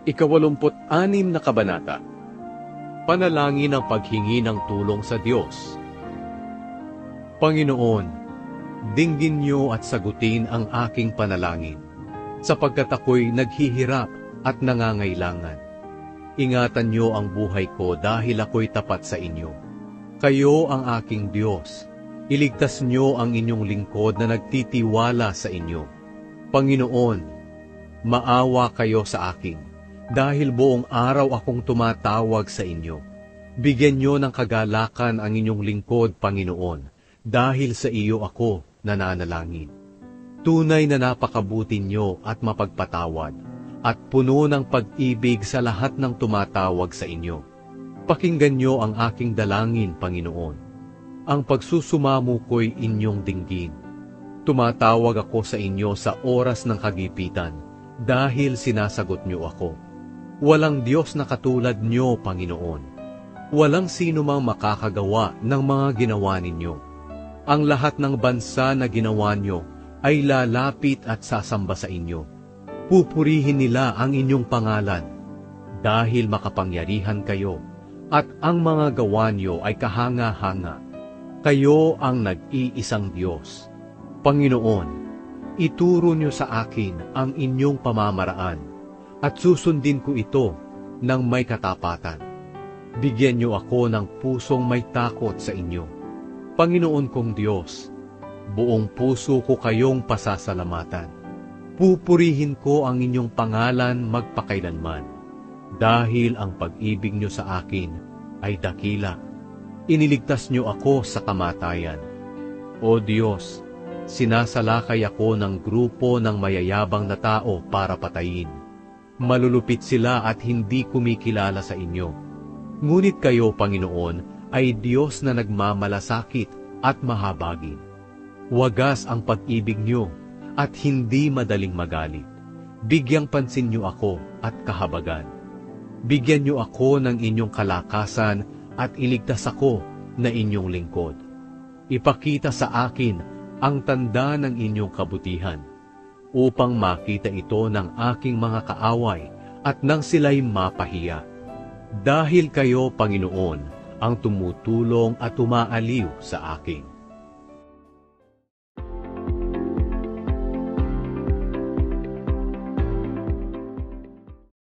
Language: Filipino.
Ika-86 na kabanata. Panalangin ng paghingi ng tulong sa Diyos. Panginoon, dinggin niyo at sagutin ang aking panalangin, sapagkat ako'y naghihirap at nangangailangan. Ingatan niyo ang buhay ko dahil ako'y tapat sa inyo. Kayo ang aking Diyos. Iligtas niyo ang inyong lingkod na nagtitiwala sa inyo. Panginoon, maawa kayo sa akin, dahil buong araw akong tumatawag sa inyo. Bigyan niyo ng kagalakan ang inyong lingkod, Panginoon, dahil sa iyo ako nananalangin. Tunay na napakabuti niyo at mapagpatawad, at puno ng pag-ibig sa lahat ng tumatawag sa inyo. Pakinggan niyo ang aking dalangin, Panginoon. Ang pagsusumamo ko'y inyong dinggin. Tumatawag ako sa inyo sa oras ng kagipitan, dahil sinasagot niyo ako. Walang Diyos na katulad niyo, Panginoon. Walang sino mang makakagawa ng mga ginawa ninyo. Ang lahat ng bansa na ginawa niyo ay lalapit at sasamba sa inyo. Pupurihin nila ang inyong pangalan, dahil makapangyarihan kayo, at ang mga gawa niyo ay kahanga-hanga. Kayo ang nag-iisang Diyos. Panginoon, ituro niyo sa akin ang inyong pamamaraan, at susundin ko ito ng may katapatan. Bigyan niyo ako ng pusong may takot sa inyo. Panginoon kong Diyos, buong puso ko kayong pasasalamatan. Pupurihin ko ang inyong pangalan magpakailanman, dahil ang pag-ibig niyo sa akin ay dakila. Iniligtas niyo ako sa kamatayan. O Diyos, sinasalakay ako ng grupo ng mayayabang na tao para patayin. Malulupit sila at hindi kumikilala sa inyo. Ngunit kayo, Panginoon, ay Diyos na nagmamalasakit at mahabagin. Wagas ang pag-ibig niyo at hindi madaling magalit. Bigyang pansin niyo ako at kahabagan. Bigyan niyo ako ng inyong kalakasan at iligtas ako na inyong lingkod. Ipakita sa akin ang tanda ng inyong kabutihan, upang makita ito ng aking mga kaaway at nang sila'y mapahiya. Dahil kayo, Panginoon, ang tumutulong at umaaliw sa akin.